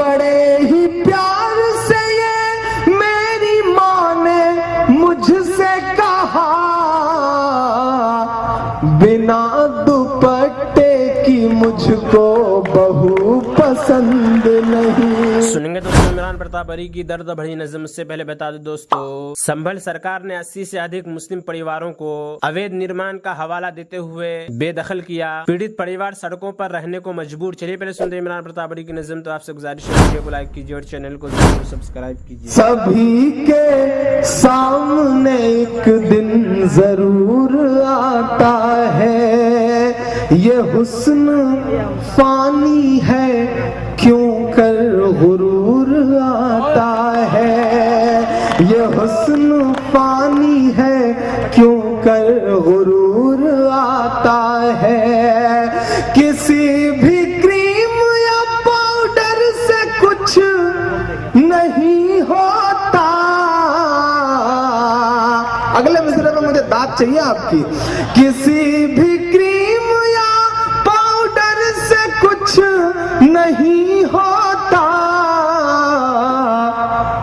بڑے ہی پیار سے یہ میری ماں نے مجھ سے کہا، بنا دوپٹے کی مجھ کو بہو پسند نہیں۔ سنیں گے دوستو عمران پرتاپ اری کی درد بھری نظم۔ سے پہلے بتا دیں دوستو، سنبھل سرکار نے 80 سے ادھک مسلم پریواروں کو اویدھ نرمان کا حوالہ دیتے ہوئے بے دخل کیا۔ پیڑت پریوار سڑکوں پر رہنے کو مجبور۔ چلیے پہلے سنتے ہیں عمران پرتاپ اری کی نظم۔ تو آپ سے گزارش ہے ویڈیو کو لائک کیجیے اور چینل کو ضرور سبسکرائب کیجیے۔ سبھی کے سامنے ایک دن ضرور آتا ہے، یہ حسن فانی ہے کیوں کر غرور آتا ہے، یہ حسن فانی ہے کیوں کر غرور آتا ہے۔ کسی بھی کریم یا پاؤڈر سے کچھ نہیں ہوتا۔ اگلے مصرعے میں مجھے داد چاہیے آپ کی۔ کسی بھی کریم یا پاؤڈر سے کچھ نہیں ہوتا،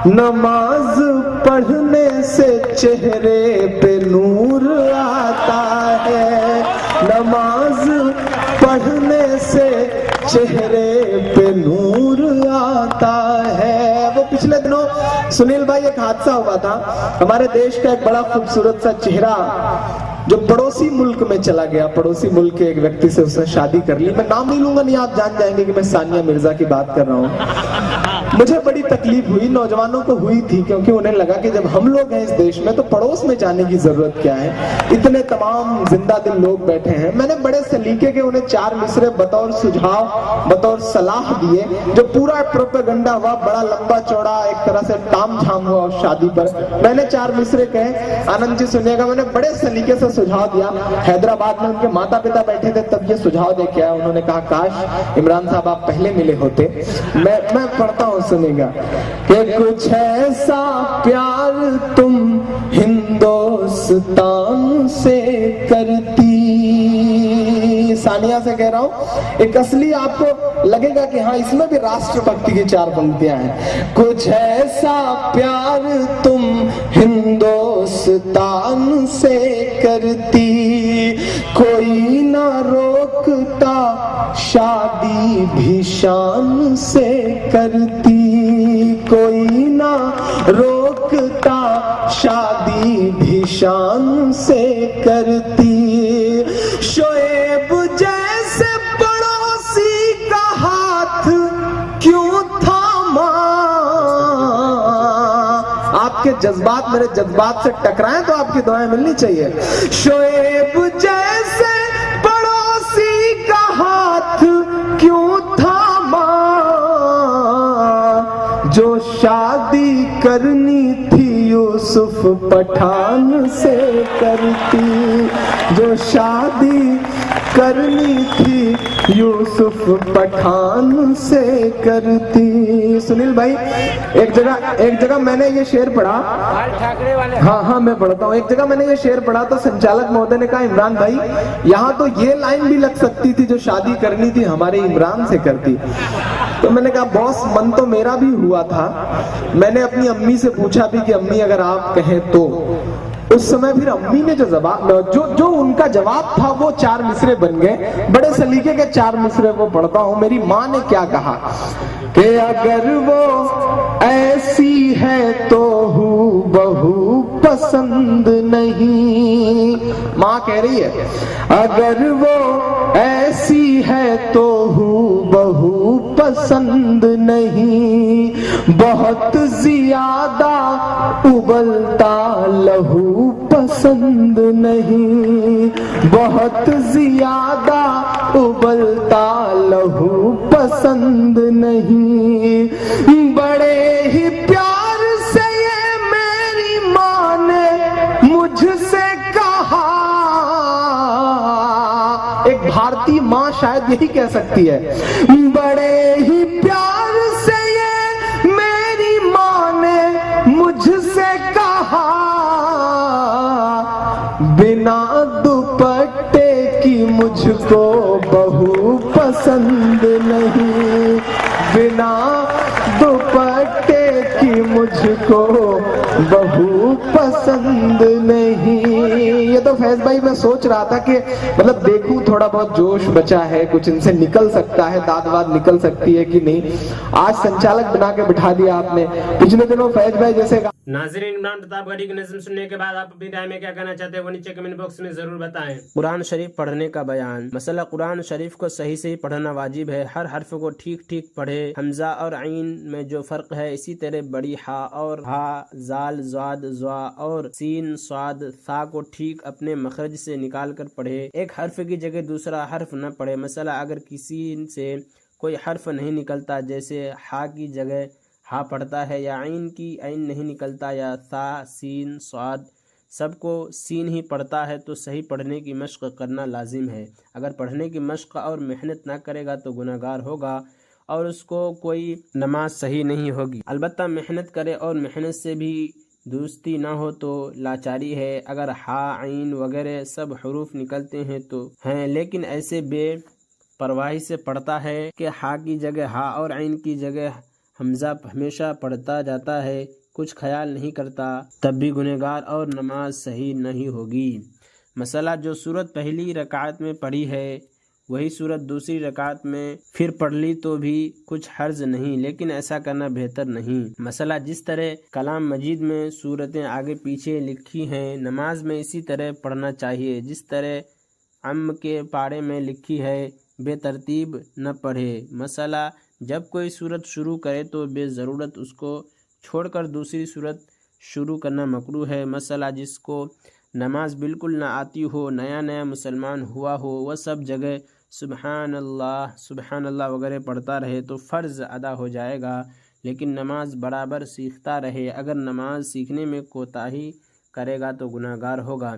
نماز پڑھنے سے چہرے پہ نور آتا ہے، نماز پڑھنے سے چہرے پہ نور آتا ہے۔ وہ پچھلے دنوں سنیل بھائی ایک حادثہ ہوا تھا، ہمارے دیش کا ایک بڑا خوبصورت سا چہرہ جو پڑوسی ملک میں چلا گیا، پڑوسی ملک کے ایک ویکتی سے اس نے شادی کر لی۔ میں نام نہیں لوں گا، نہیں آپ جان جائیں گے کہ میں ثانیہ مرزا کی بات کر رہا ہوں۔ مجھے بڑی تکلیف ہوئی، نوجوانوں کو ہوئی تھی، کیونکہ انہیں لگا کہ جب ہم لوگ ہیں اس دیش میں تو پڑوس میں جانے کی ضرورت کیا ہے، اتنے تمام زندہ دل لوگ بیٹھے ہیں۔ میں نے بڑے سلیقے کے انہیں 4 مصرے بطور سجھاؤ بطور صلاح دیے، جو پورا پروپیگنڈا ہوا، بڑا لمبا چوڑا ایک طرح سے تام جھام ہوا اس شادی پر۔ میں نے 4 مصرے کہے، آنند جی سنیے گا، میں نے بڑے سلیقے سے سجھاؤ دیا۔ حیدرآباد میں ان کے ماتا پتا بیٹھے تھے، تب یہ سجھاؤ دے کے آیا، انہوں نے کہا کاش عمران صاحب آپ پہلے ملے ہوتے۔ میں پڑھتا ہوں، سنیں گا کہ کچھ ایسا پیار تم ہندوستان سے کرتی، ثانیہ سے کہہ رہا ہوں، ایک اصلی آپ کو لگے گا کہ ہاں اس میں بھی راشٹر بھکتی کی 4 پنکتیاں ہیں۔ کچھ ایسا پیار تم ہندوستان سے کرتی، کوئی نہ روکتا شادی بھی شان سے کرتی، کوئی نہ روکتا شادی بھی شان سے کرتی، شعیب جیسے پڑوسی کا ہاتھ کیوں تھاما۔ آپ کے جذبات میرے جذبات سے ٹکرائیں تو آپ کی دعائیں ملنی چاہیے۔ شعیب جیسے پڑوسی کا ہاتھ کیوں تھاما، جو شادی کرنی تھی یوسف پٹھان سے کرتی، جو شادی کرنی تھی یوسف پٹھان سے کرتی۔ سنیل بھائی ایک جگہ میں نے یہ شعر پڑھا، ہاں میں پڑھتا ہوں، ایک جگہ میں نے یہ شعر پڑھا تو سنچالک مہودے نے کہا عمران بھائی یہاں تو یہ لائن بھی لگ سکتی تھی، جو شادی کرنی تھی ہمارے عمران سے کرتی۔ تو میں نے کہا باس من تو میرا بھی ہوا تھا، میں نے اپنی امی سے پوچھا بھی کہ امی اگر آپ کہیں تو، اس سمے پھر امی نے جو ان کا جواب تھا وہ 4 مصرے بن گئے، بڑے سلیقے کے 4 مصرے وہ پڑھتا ہوں۔ میری ماں نے کیا کہا کہ اگر وہ ایسی ہے تو ہو بہو پسند نہیں، ماں کہہ رہی ہے اگر وہ ایسی ہے تو ہو بہو پسند نہیں، بہت زیادہ ابلتا لہو پسند نہیں، بہت زیادہ ابلتا لہو پسند نہیں، بڑے ہی پیار سے یہ میری ماں نے مجھ سے کہا۔ ایک بھارتی ماں شاید یہی کہہ سکتی ہے، بڑے ہی پیار سے یہ میری ماں نے مجھ سے کہا، بنا دوپٹے کی مجھ کو بہو پسند نہیں، بنا दुपट्टे की मुझको बहू पसंद नहीं। ये तो फैज भाई मैं सोच रहा था कि मतलब देखूं थोड़ा बहुत जोश बचा है, कुछ इनसे निकल सकता है, दाद वाद निकल सकती है कि नहीं। आज संचालक बना के बिठा दिया आपने। पिछले दिनों फैज भाई जैसे नाज़रीन, इमरान प्रतापगढ़ी की नज़्म सुनने के बाद आप अपनी राय में क्या कहना चाहते हैं वो नीचे कमेंट बॉक्स में जरूर बताएं। कुरान शरीफ पढ़ने का बयान। मसला कुरान शरीफ को सही से पढ़ना वाजिब है। हर हर्फ को ठीक ठीक पढ़े। हमजा और आइन में जो फर्क है, इसी तरह बड़ी हा और हा, जाल, ज़ाद, ज़ा और सीन, स्वाद, सा को ठीक अपने मखरज से निकाल कर पढ़े। एक हर्फ की जगह दूसरा हर्फ न पढ़े। मसला अगर किसी से कोई हर्फ नहीं निकलता, जैसे हा की जगह हा पढ़ता है, या आइन की आइन नहीं निकलता, या सा, सीन, स्वाद सबको सीन ही पढ़ता है, तो सही पढ़ने की मशक करना लाजिम है। अगर पढ़ने की मशक और मेहनत ना करेगा तो गुनाहगार होगा और उसको कोई नमाज सही नहीं होगी। अलबत्ता मेहनत करे और मेहनत से भी दुरुस्ती ना हो तो लाचारी है। अगर हा, आइन वगैरह सब हरूफ निकलते हैं तो हैं, लेकिन ऐसे बेपरवाही से पढ़ता है कि हा की जगह हा और आइन की जगह हमजा हमेशा पढ़ता जाता है, कुछ ख्याल नहीं करता, तब भी गुनहगार और नमाज सही नहीं होगी। मसला जो सूरत पहली रकात में पढ़ी है वही सूरत दूसरी रकात में फिर पढ़ ली तो भी कुछ हर्ज नहीं, लेकिन ऐसा करना बेहतर नहीं। मसला जिस तरह कलाम मजीद में सूरतें आगे पीछे लिखी हैं, नमाज में इसी तरह पढ़ना चाहिए। जिस तरह अम के पारे में लिखी है, बेतरतीब न पढ़े। मसला जब कोई सूरत शुरू करे तो बेज़रूरत उसको छोड़कर दूसरी सूरत शुरू करना मकरूह है। मसला जिसको नमाज बिल्कुल ना आती हो, नया नया मुसलमान हुआ हो, वह सब जगह सुबहान अल्लाह वगैरह पढ़ता रहे तो फ़र्ज़ अदा हो जाएगा, लेकिन नमाज बराबर सीखता रहे। अगर नमाज सीखने में कोताही करेगा तो गुनाहगार होगा।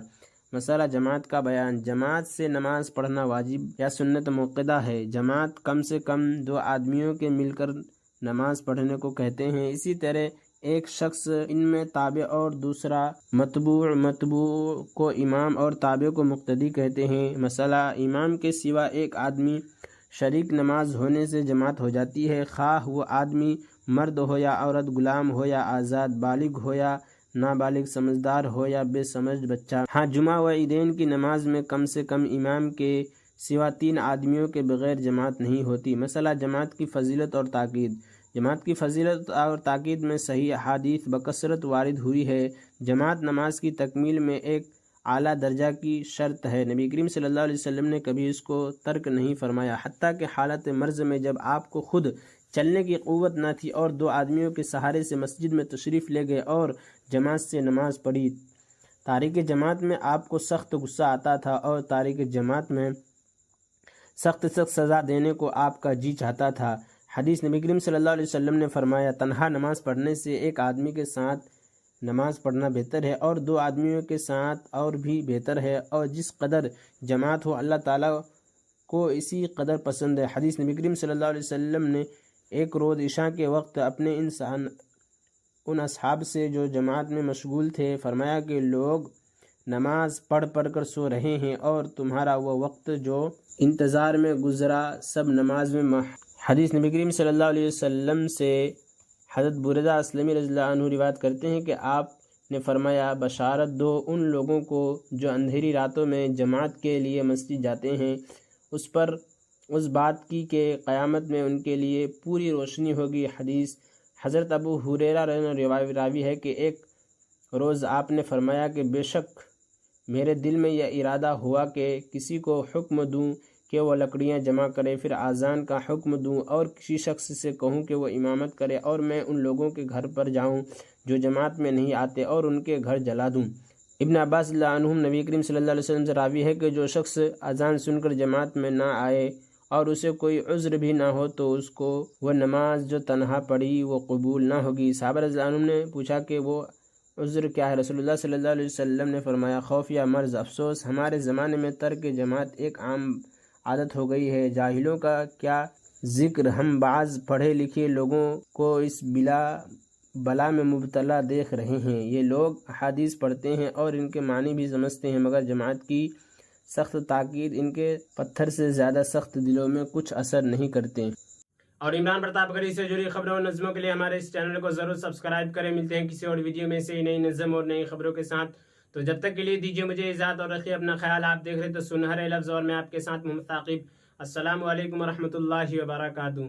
मसला जमात का बयान। जमात से नमाज पढ़ना वाजिब या सुन्नत मुक्कदा है। जमात कम से कम 2 आदमियों के मिलकर नमाज पढ़ने को कहते हैं। इसी तरह एक शख्स इनमें ताबे और दूसरा मतबू को इमाम और ताबे को मुक्तदी कहते हैं। मसला इमाम के सिवा एक आदमी शरीक नमाज होने से जमात हो जाती है, खाह वो आदमी मर्द हो या औरत, गुलाम हो या आज़ाद, बालिग हो या नाबालिग, समझदार हो या बेसमझ बच्चा। हाँ, जुमा व ईदैन की नमाज में कम से कम इमाम के सिवा 3 आदमियों के बगैर जमात नहीं होती। मसला जमात की फजीलत और ताकीद। जमात की फजीलत और ताकीद में सही अहादीस बकसरत वारिद हुई है। जमात नमाज की तकमील में एक आला दर्जा की शर्त है। नबी करीम सल्लल्लाहु अलैहि वसल्लम ने कभी इसको तर्क नहीं फरमाया, हत्ता कि हालत मर्ज़ में जब आपको खुद चलने की क़ुव्वत न थी और 2 आदमियों के सहारे से मस्जिद में तशरीफ़ ले गए और जमात से नमाज पढ़ी। तारीक जमात में आपको सख्त गुस्सा आता था और तारीक जमात में सख्त सज़ा देने को आपका जी चाहता था। हदीस नबी करीम सल्लल्लाहु अलैहि वसल्लम ने फरमाया, तन्हा नमाज पढ़ने से एक आदमी के साथ नमाज पढ़ना बेहतर है और 2 आदमियों के साथ और भी बेहतर है, और जिस कदर जमात हो अल्लाह ताला को इसी कदर पसंद है। हदीस नबी करीम सल्लल्लाहु अलैहि वसल्लम ने एक रोज़ इशा के वक्त अपने उन असहाब से जो जमात में मशगूल थे फरमाया कि लोग नमाज पढ़ पढ़ कर सो रहे हैं और तुम्हारा वो वक्त जो इंतज़ार में गुज़रा सब नमाज में हदीस नबी करीम सल्लल्लाहु अलैहि वसल्लम से हज़रत बुरैदा अस्लमी रज़ियल्लाहु अन्हु रिवायत करते हैं कि आपने फरमाया, बशारत दो उन लोगों को जो अंधेरी रातों में जमात के लिए मस्जिद जाते हैं, उस पर उस बात की कि क़यामत में उनके लिए पूरी रोशनी होगी। हदीस हज़रत अबू हुरैरा रावी है कि एक रोज़ आपने फरमाया कि बेशक मेरे दिल में यह इरादा हुआ कि किसी को हुक्म दूं कि वह लकड़ियां जमा करे, फिर आज़ान का हुक्म दूं और किसी शख्स से कहूं कि वह इमामत करे, और मैं उन लोगों के घर पर जाऊं जो जमात में नहीं आते और उनके घर जला दूं। इब्न अब्बास अन्हुम नबी करीम सल्लल्लाहु अलैहि वसल्लम से रावी है कि जो शख्स अजान सुनकर जमात में ना आए और उसे कोई उज़्र भी ना हो तो उसको वह नमाज जो तन्हा पढ़ी वो कबूल ना होगी। सहाबा रज़ियल्लाहु अन्हुम ने पूछा कि वो उज़्र क्या है? रसूलुल्लाह सल्लल्लाहु अलैहि वसल्लम ने फरमाया, खौफ या मर्ज़। अफसोस हमारे ज़माने में तर्क जमात एक आम आदत हो गई है। जाहिलों का क्या ज़िक्र, हम बाज़ पढ़े लिखे लोगों को इस बला में मुब्तला देख रहे हैं। ये लोग हदीस पढ़ते हैं और इनके मानी भी समझते हैं, मगर जमात की सख्त ताकीद इनके पत्थर से ज़्यादा सख्त दिलों में कुछ असर नहीं करते। اور عمران پرتاپ گڑھی سے جڑی خبروں اور نظموں کے لیے ہمارے اس چینل کو ضرور سبسکرائب کریں. ملتے ہیں کسی اور ویڈیو میں سے نئی نظم اور نئی خبروں کے ساتھ. تو جب تک کے لیے دیجیے مجھے اجازت اور رکھیے اپنا خیال. آپ دیکھ رہے تو سنہرے لفظ اور میں آپ کے ساتھ محمد ثاقب. السلام علیکم ورحمۃ اللہ وبرکاتہ.